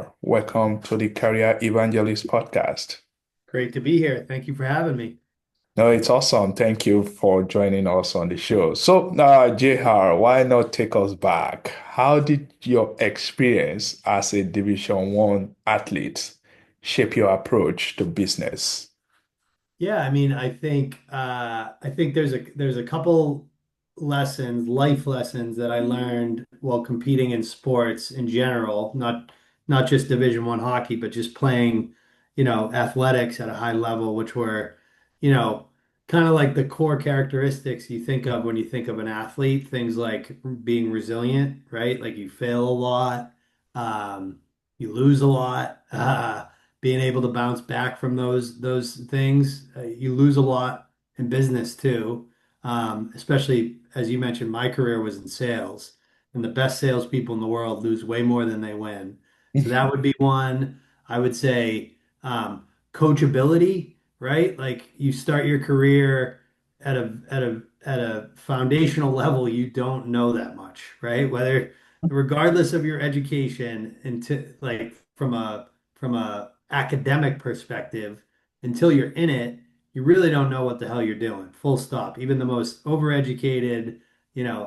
JR. Welcome to the Career Evangelist Podcast. Great to be here. Thank you for having me. No, it's awesome. Thank you for joining us on the show. So, JR, why not take us back? How did your experience as a Division One athlete shape your approach to business? Yeah, I think there's a couple lessons, life lessons that I learned while competing in sports in general, not just Division One hockey, but just playing, athletics at a high level, which were, you know, kind of like the core characteristics you think of when you think of an athlete, things like being resilient, right? Like you fail a lot, you lose a lot. Being able to bounce back from those things. You lose a lot in business too, especially as you mentioned, my career was in sales, and the best salespeople in the world lose way more than they win. So that would be one. I would say coachability, right? Like you start your career at a foundational level, you don't know that much, right? Whether regardless of your education, into like from a academic perspective, until you're in it, you really don't know what the hell you're doing. Full stop. Even the most overeducated,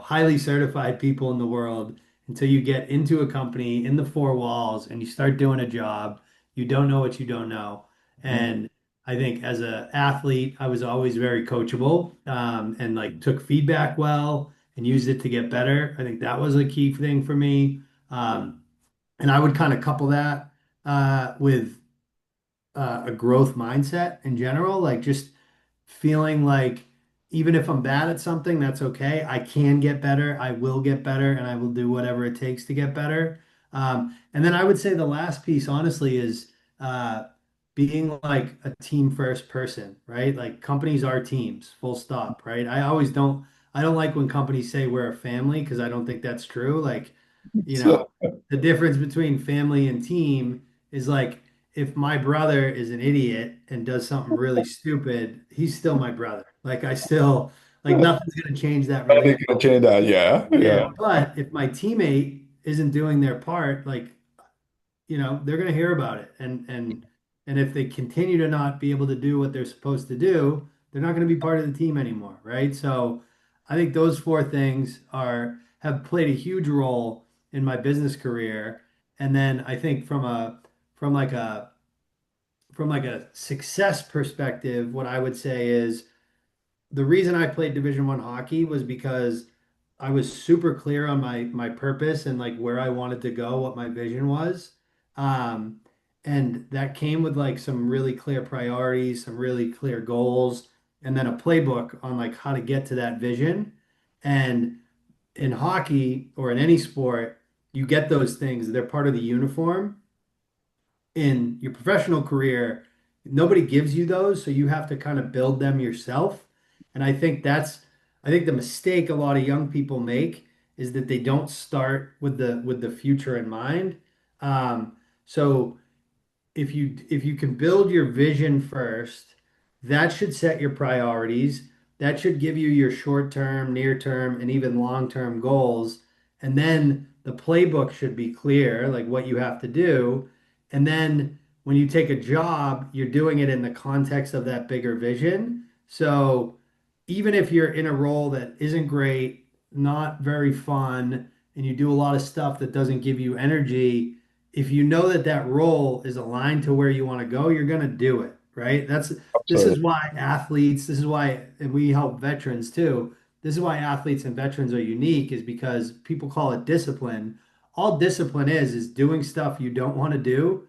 highly certified people in the world, until you get into a company in the four walls and you start doing a job, you don't know what you don't know. And I think as an athlete, I was always very coachable, and like took feedback well and used it to get better. I think that was a key thing for me. And I would kind of couple that with a growth mindset in general, like just feeling like even if I'm bad at something, that's okay. I can get better. I will get better, and I will do whatever it takes to get better. And then I would say the last piece, honestly, is being like a team first person, right? Like companies are teams, full stop, right? I don't like when companies say we're a family because I don't think that's true. Like, you know, So, the difference between family and team is like if my brother is an idiot and does something really stupid, he's still my brother. Like I still like nothing's gonna change that how are you relationship. gonna change that? Yeah, Yeah, yeah. but if my teammate isn't doing their part, like they're going to hear about it, and if they continue to not be able to do what they're supposed to do, they're not going to be part of the team anymore, right? So I think those four things are have played a huge role in my business career. And then I think from like a from like a success perspective, what I would say is the reason I played Division One hockey was because I was super clear on my purpose and like where I wanted to go, what my vision was. Um, and that came with like some really clear priorities, some really clear goals, and then a playbook on like how to get to that vision. And in hockey or in any sport, you get those things. They're part of the uniform. In your professional career, nobody gives you those, so you have to kind of build them yourself. And I think the mistake a lot of young people make is that they don't start with the future in mind. So if you can build your vision first, that should set your priorities. That should give you your short term, near term, and even long term goals. And then the playbook should be clear, like what you have to do. And then when you take a job, you're doing it in the context of that bigger vision. So even if you're in a role that isn't great, not very fun, and you do a lot of stuff that doesn't give you energy, if you know that that role is aligned to where you want to go, you're going to do it, right? This is Absolutely. why athletes, this is why, and we help veterans too. This is why athletes and veterans are unique, is because people call it discipline. All discipline is doing stuff you don't want to do,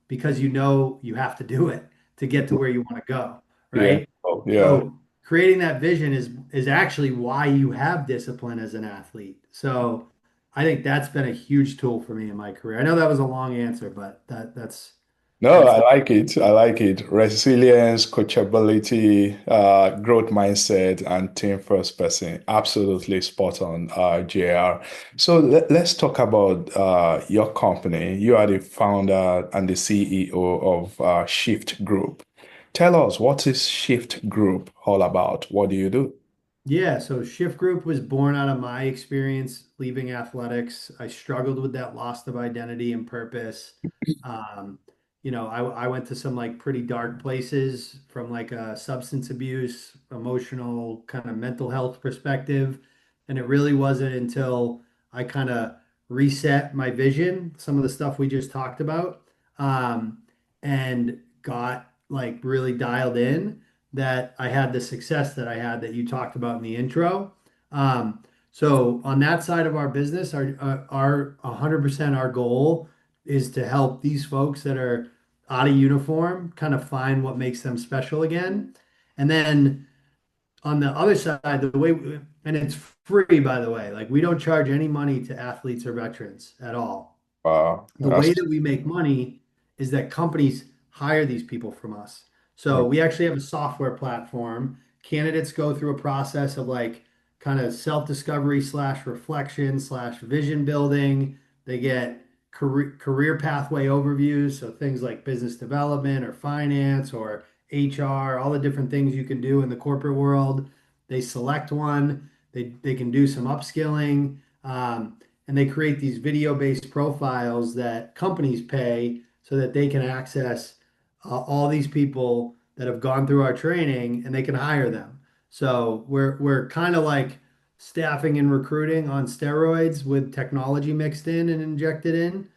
because you know you have to do it to get to where you want to go, Yeah. right? Oh, yeah. So creating that vision is actually why you have discipline as an athlete. So I think that's been a huge tool for me in my career. I know that was a long answer, but No, that's I like it. I like it. Resilience, coachability, growth mindset, and team first person. Absolutely spot on, JR. So let's talk about your company. You are the founder and the CEO of Shift Group. Tell us, what is Shift Group all about? What do you do? Yeah, so Shift Group was born out of my experience leaving athletics. I struggled with that loss of identity and purpose. Um, I went to some like pretty dark places from like a substance abuse, emotional, kind of mental health perspective. And it really wasn't until I kind of reset my vision, some of the stuff we just talked about, um, and got like really dialed in that I had the success that I had that you talked about in the intro. So on that side of our business, our 100% our goal is to help these folks that are out of uniform kind of find what makes them special again. And then on the other side, and it's free, by the way, like we don't charge any money to athletes or veterans at all. The way That's that we make money is that companies hire these people from us. So we actually have a software platform. Candidates go through a process of like kind of self-discovery slash reflection slash vision building. They get career pathway overviews. So things like business development or finance or HR, all the different things you can do in the corporate world. They select one. They can do some upskilling. And they create these video-based profiles that companies pay so that they can access all these people that have gone through our training and they can hire them. So we're kind of like staffing and recruiting on steroids with technology mixed in and injected in.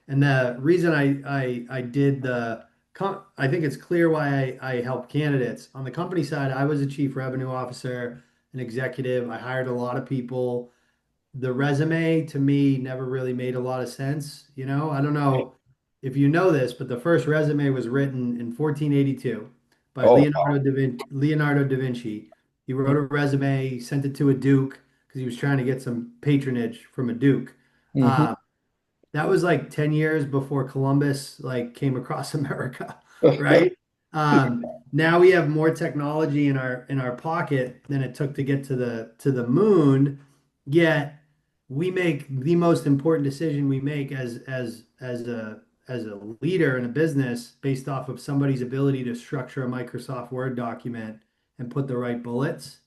And the reason I did I think it's clear why I help candidates. On the company side, I was a chief revenue officer, an executive. I hired a lot of people. The resume to me never really made a lot of sense. I don't know if you know this, but the first resume was written in 1482 by oh Leonardo da Vinci. He wrote a resume, he sent it to a duke because he was trying to get some patronage from a duke. wow. Uh, that was like 10 years before Columbus like came across America, right? Now we have more technology in our pocket than it took to get to the moon, yet we make the most important decision we make as a leader in a business based off of somebody's ability to structure a Microsoft Word document and put the right bullets.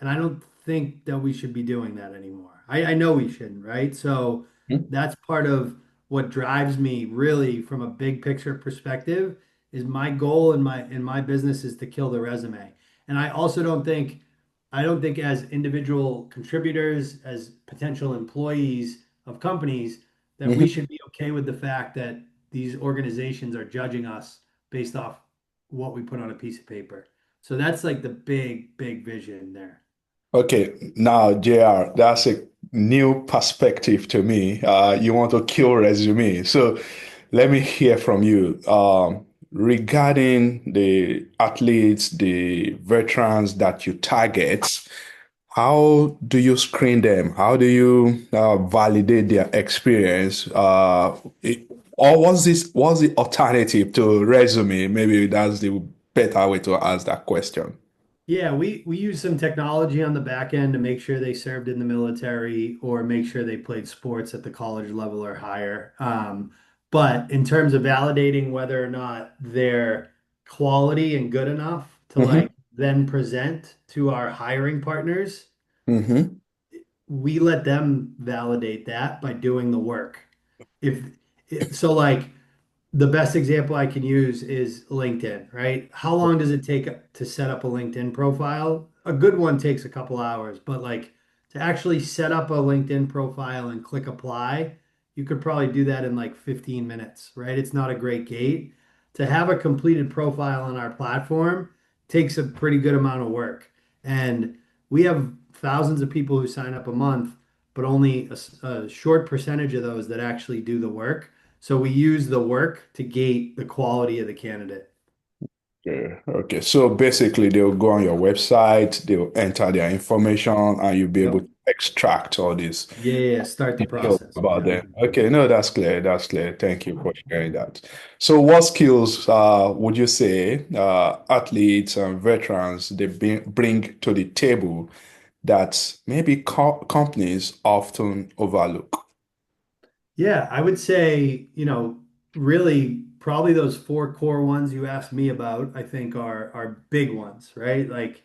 And I don't think that we should be doing that anymore. I know we shouldn't, right? So that's part of what drives me really from a big picture perspective is my goal in my business is to kill the resume. And I don't think as individual contributors, as potential employees of companies, that we Mhm. should be okay with the fact that these organizations are judging us based off what we put on a piece of paper. So that's like the big vision there. Okay, now JR, that's a new perspective to me. You want to kill resume. So let me hear from you regarding the athletes, the veterans that you target. How do you screen them? How do you validate their experience? Or what's the alternative to resume? Maybe that's the better way to ask that question. Yeah, we use some technology on the back end to make sure they served in the military or make sure they played sports at the college level or higher. But in terms of validating whether or not they're quality and good enough to Mm-hmm. like then present to our hiring partners, Mm-hmm. we let them validate that by doing the work. If so, like the best example I can use is LinkedIn, right? How long does it take to set up a LinkedIn profile? A good one takes a couple hours, but like to actually set up a LinkedIn profile and click apply, you could probably do that in like 15 minutes, right? It's not a great gate. To have a completed profile on our platform takes a pretty good amount of work. And we have thousands of people who sign up a month, but only a short percentage of those that actually do the work. So we use the work to gate the quality of the candidate. Okay. Okay. So basically, they'll go on your website, they'll enter their information, and you'll be able Yep. to extract all this Yeah, start the details process. about Yep. them. Okay. No, that's clear. That's clear. Thank you for sharing that. So, what skills would you say athletes and veterans bring to the table that maybe companies often overlook? Yeah, I would say, really probably those four core ones you asked me about, I think are big ones, right? Like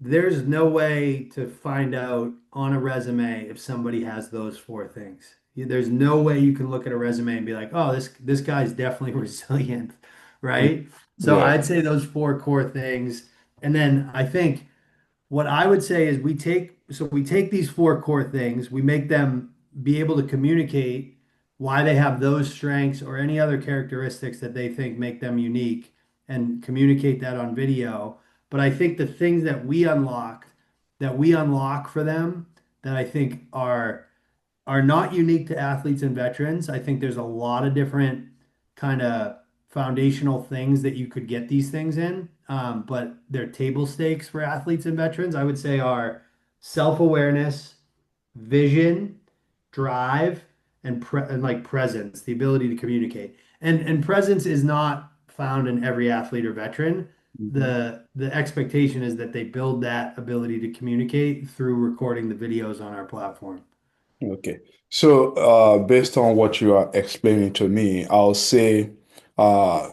there's no way to find out on a resume if somebody has those four things. There's no way you can look at a resume and be like, oh, this guy's definitely resilient, right? So Yeah. I'd say those four core things. And then I think what I would say is we take these four core things, we make them be able to communicate why they have those strengths or any other characteristics that they think make them unique and communicate that on video. But I think the things that we unlock for them that I think are not unique to athletes and veterans. I think there's a lot of different kind of foundational things that you could get these things in, but they're table stakes for athletes and veterans. I would say are self-awareness, vision, drive, and like presence, the ability to communicate. And presence is not found in every athlete or veteran. Mhm. The expectation is that they build that ability to communicate through recording the videos on our platform. Okay. So, based on what you are explaining to me, I'll say, uh,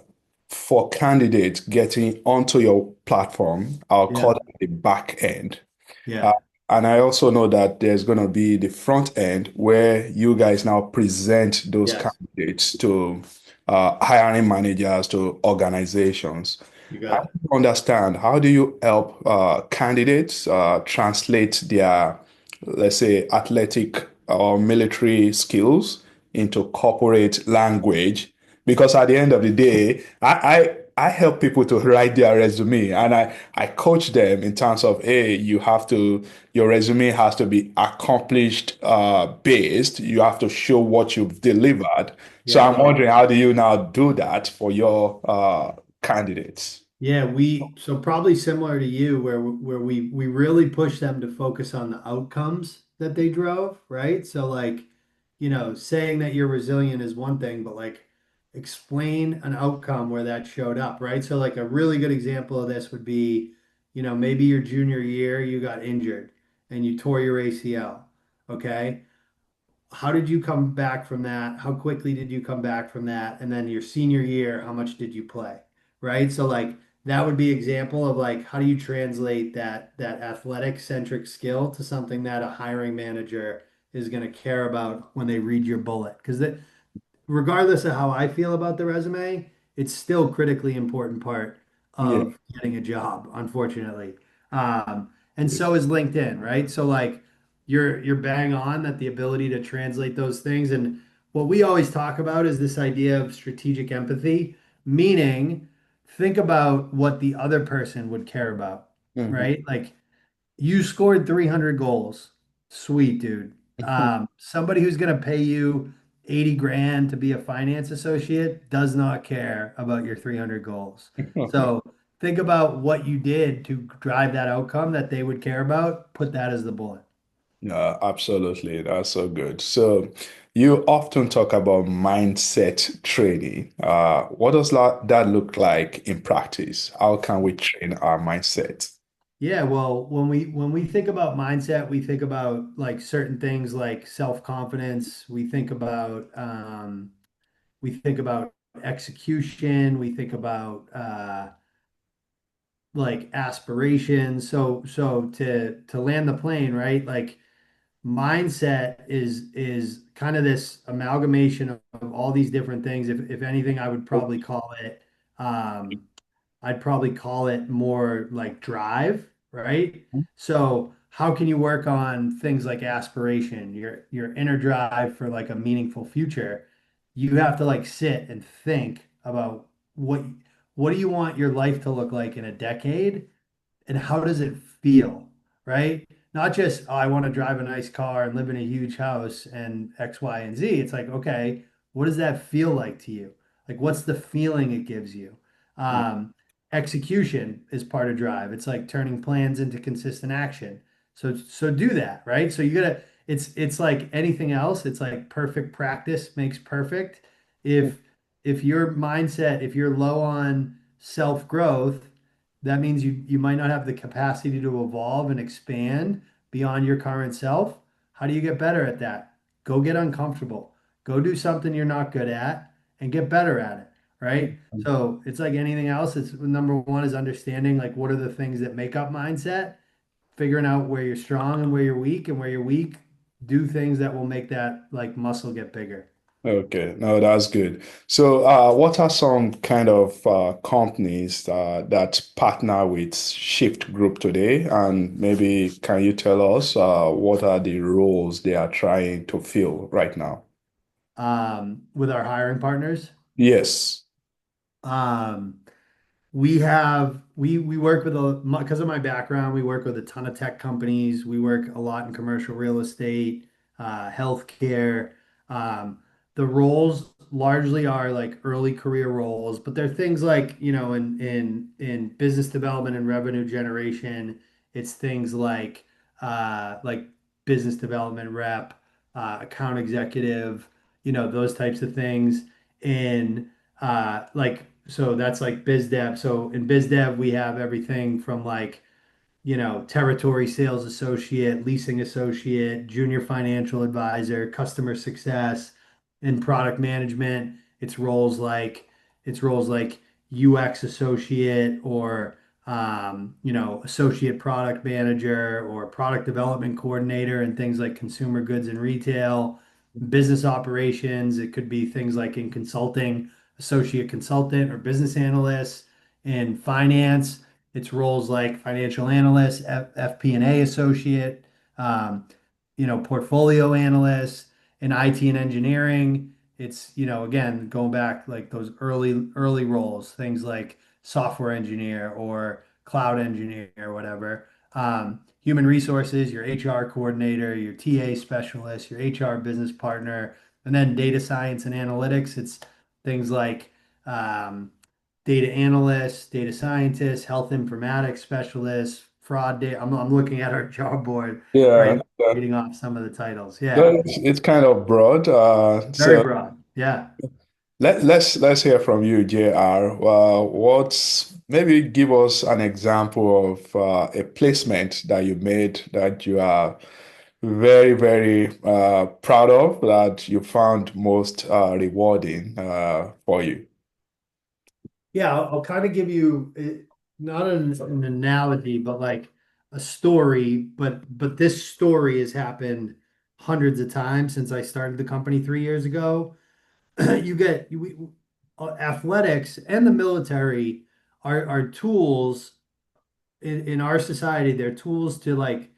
for candidates getting onto your platform, I'll call Yeah. that the back end. Uh, Yeah. and I also know that there's going to be the front end where you guys now present those Yes. candidates to hiring managers, to organizations. You I got it. want to understand, how do you help candidates translate their, let's say, athletic or military skills into corporate language? Because at the end of the day, I help people to write their resume, and I coach them in terms of, hey, your resume has to be accomplished based. You have to show what you've delivered. So Yeah. I'm wondering, how do you now do that for your candidates? Yeah, so probably similar to you where we really push them to focus on the outcomes that they drove, right? So like, saying that you're resilient is one thing, but like explain an outcome where that showed up, right? So like a really good example of this would be, maybe your junior year you got injured and you tore your ACL, okay? How did you come back from that? How quickly did you come back from that? And then your senior year, how much did you play? Right? So like that would be example of like how do you translate that athletic centric skill to something that a hiring manager is going to care about when they read your bullet? Because regardless of how I feel about the resume, it's still critically important part Yeah. of getting a job, unfortunately. And so is LinkedIn, right? So like you're bang on that the ability to translate those things. And what we always talk about is this idea of strategic empathy, meaning think about what the other person would care about, Mhm. right? Like you scored 300 goals. Sweet, dude. Somebody who's going to pay you 80 grand to be a finance associate does not care about your 300 goals. So think about what you did to drive that outcome that they would care about. Put that as the bullet. No, absolutely. That's so good. So you often talk about mindset training. What does that look like in practice? How can we train our mindset? Yeah, well, when we think about mindset, we think about like certain things like self-confidence. We think about execution. We think about like aspirations. So to land the plane, right? Like mindset is kind of this amalgamation of all these different things. If anything, um I'd probably call it more like drive, right? So how can you work on things like aspiration, your inner drive for like a meaningful future? You have to like sit and think about what do you want your life to look like in a decade? And how does it feel, right? Not just, oh, I want to drive a nice car and live in a huge house and X, Y, and Z. It's like, okay, what does that feel like to you? Like, what's the feeling it gives you? Um, Execution is part of drive. It's like turning plans into consistent action. So do that, right? So you gotta, it's like anything else. It's like perfect practice makes perfect. If if your mindset, if you're low on self-growth, that means you might not have the capacity to evolve and expand beyond your current self. How do you get better at that? Go get uncomfortable. Go do something you're not good at and get better at it, right? So it's like anything else. It's number one is understanding like what are the things that make up mindset, figuring out where you're strong and where you're weak, and where you're weak, do things that will make that like muscle get bigger. Okay, no, that's good. So, what are some kind of companies that partner with Shift Group today? And maybe can you tell us what are the roles they are trying to fill right now? With our hiring partners. Yes. Um, we work with because of my background, we work with a ton of tech companies. We work a lot in commercial real estate, healthcare. Um, the roles largely are like early career roles, but they're things like, in business development and revenue generation, it's things like business development rep, account executive, those types of things. In so that's like biz dev. So in biz dev, we have everything from like, territory sales associate, leasing associate, junior financial advisor, customer success. In product management, it's roles like UX associate, or associate product manager, or product development coordinator, and things like consumer goods and retail. Business operations, it could be things like in consulting, associate consultant or business analyst. In finance, it's roles like financial analyst, FP&A associate, um, portfolio analyst. In IT and engineering, it's, again, going back like those early roles, things like software engineer or cloud engineer or whatever. Human resources, your HR coordinator, your TA specialist, your HR business partner, and then data science and analytics. It's things like um, data analyst, data scientist, health informatics specialist, fraud data. I'm looking at our job board right Yeah, now, reading off some of the titles. Yeah, it's kind of broad. very So broad. Yeah. let's hear from you, JR. What's maybe give us an example of a placement that you made that you are very, very proud of, that you found most rewarding for you. Yeah, I'll kind of give you not an analogy, but like a story. But this story has happened hundreds of times since I started the company 3 years ago. You get athletics and the military are tools in our society. They're tools to like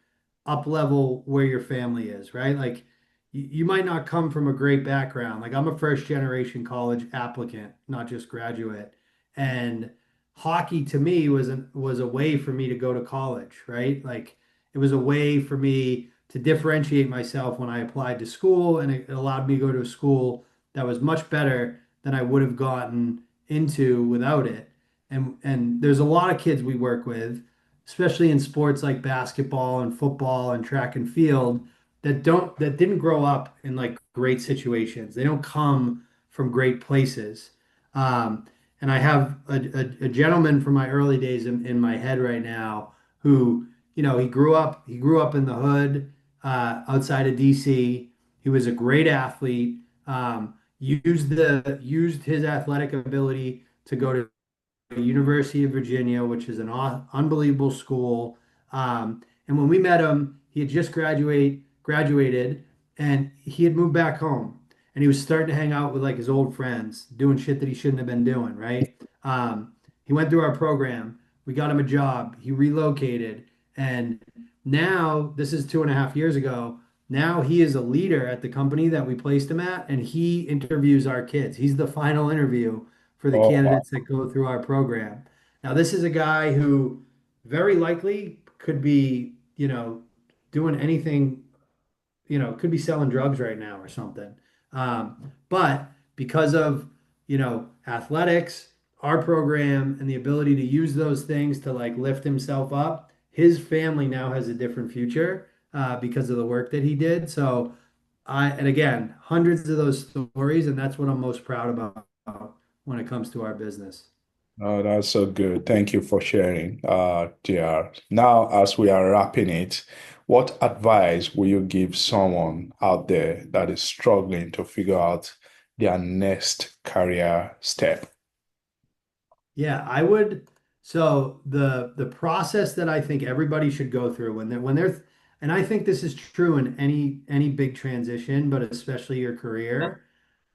up level where your family is, right? Like you might not come from a great background. Like I'm a first generation college applicant, not just graduate. And hockey to me was a way for me to go to college, right? Like it was a way for me to differentiate myself when I applied to school, and it allowed me to go to a school that was much better than I would have gotten into without it. And there's a lot of kids we work with, especially in sports like basketball and football and track and field, that didn't grow up in like great situations. They don't come from great places. Um, and I have a gentleman from my early days in my head right now who, he grew up in the hood, outside of DC. He was a great athlete. Used his athletic ability to go to University of Virginia, which is an unbelievable school. And when we met him, he had just graduated, and he had moved back home, and he was starting to hang out with like his old friends, doing shit that he shouldn't have been doing, right? He went through our program. We got him a job. He relocated, and now this is 2.5 years ago. Now he is a leader at the company that we placed him at, and he interviews our kids. He's the final interview for the Oh, candidates that go through our program. Now, this is a guy who very likely could be, doing anything, could be selling drugs right now or something. But because of, athletics, our program, and the ability to use those things to like lift himself up, his family now has a different future because of the work that he did. So and again, hundreds of those stories, and that's what I'm most proud about when it comes to our business. oh, that's so good. Thank you for sharing, JR. Now, as we are wrapping it, what advice will you give someone out there that is struggling to figure out their next career step? Yeah, I would So the process that I think everybody should go through when they're and I think this is true in any big transition, but especially your career.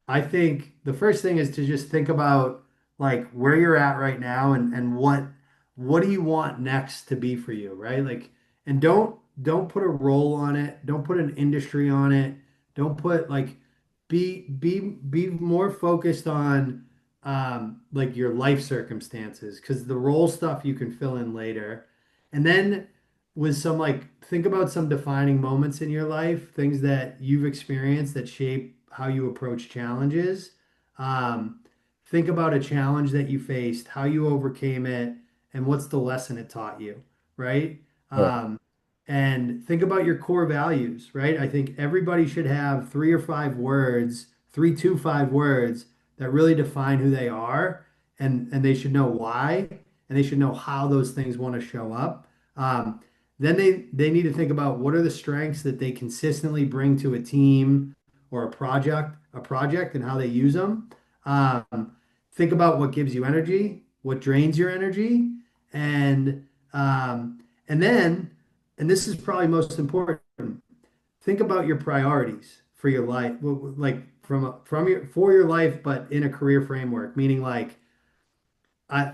I think the first thing is to just think about like where you're at right now and what do you want next to be for you, right? Like, and don't put a role on it, don't put an industry on it, don't put like be more focused on like your life circumstances because the role stuff you can fill in later. And then with some like think about some defining moments in your life, things that you've experienced that shape how you approach challenges. Um, think about a challenge that you faced, how you overcame it, and what's the lesson it taught you, right? Yeah. And think about your core values, right? I think everybody should have 3 or 5 words, 3 to 5 words that really define who they are, and they should know why, and they should know how those things want to show up. Then they need to think about what are the strengths that they consistently bring to a team or a project, and how they use them. Think about what gives you energy, what drains your energy, and and then, and this is probably most important, think about your priorities for your life, like from your for your life, but in a career framework, meaning like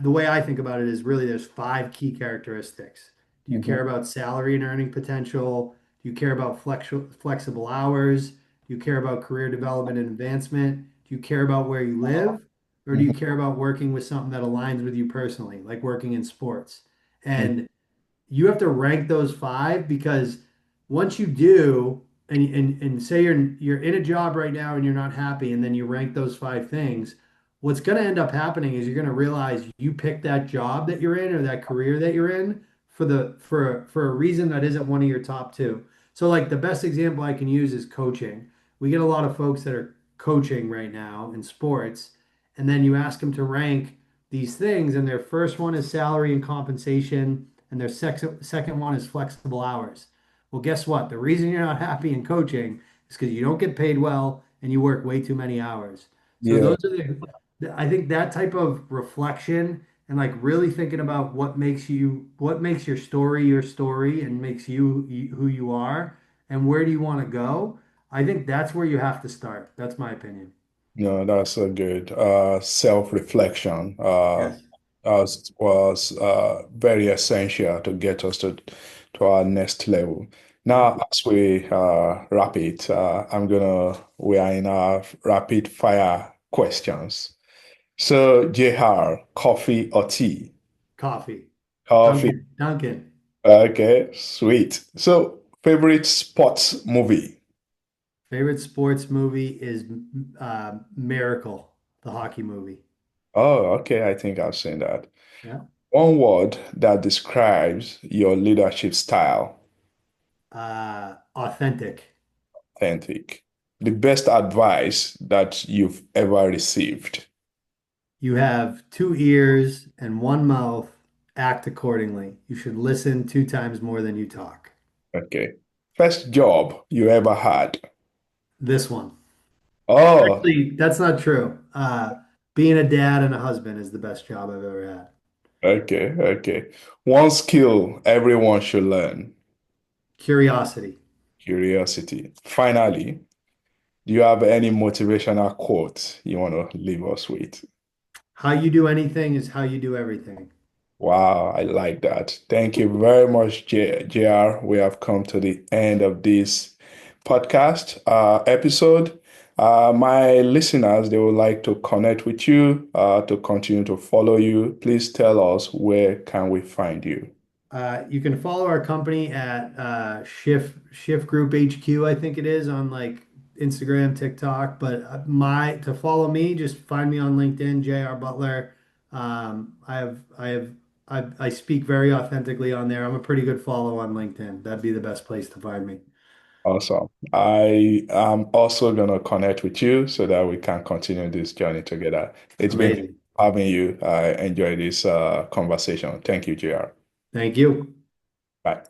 the way I think about it is really there's 5 key characteristics. Do you care Mhm. about salary and earning potential? Do you care about flexible hours? Do you care about career development and advancement? Do you care about where you live? Or do you Mhm. care about working with something that aligns with you personally, like working in sports? Mhm. And you have to rank those 5 because once you do, and say you're in a job right now and you're not happy, and then you rank those 5 things, what's going to end up happening is you're going to realize you picked that job that you're in or that career that you're in for a reason that isn't one of your top 2. So like the best example I can use is coaching. We get a lot of folks that are coaching right now in sports, and then you ask them to rank these things, and their first one is salary and compensation and their second one is flexible hours. Well, guess what? The reason you're not happy in coaching is because you don't get paid well and you work way too many hours. So Yeah. those are I think that type of reflection and like really thinking about what makes your story and makes you who you are and where do you want to go? I think that's where you have to start. That's my opinion. No, that's a good self-reflection. Yes. Was very essential to get us to our next level. Yep. Now, as we wrap it, we are in our rapid fire questions. So, JR, coffee or tea? Coffee. Coffee. Duncan. Duncan. Okay, sweet. So, favorite sports movie? Favorite sports movie is Miracle, the hockey movie. Oh, okay, I think I've seen that. Yeah. One word that describes your leadership style, Authentic. authentic. The best advice that you've ever received. You have 2 ears and one mouth. Act accordingly. You should listen 2 times more than you talk. Okay. First job you ever had. This one. Oh, Actually, that's not true. Being a dad and a husband is the best job I've ever had. okay, okay. One skill everyone should learn, Curiosity. curiosity. Finally, do you have any motivational quote you want to leave us with? How you do anything is how you do everything. Wow, I like that. Thank you very much, JR. We have come to the end of this podcast episode. My listeners, they would like to connect with you, to continue to follow you. Please tell us where can we find you? You can follow our company at Shift Group HQ, I think it is, on like Instagram, TikTok. But my to follow me, just find me on LinkedIn, JR Butler. I speak very authentically on there. I'm a pretty good follow on LinkedIn. That'd be the best place to find me. Awesome. I am also going to connect with you so that we can continue this journey together. It's been Amazing. having you. I enjoy this conversation. Thank you, JR. Thank you. Bye.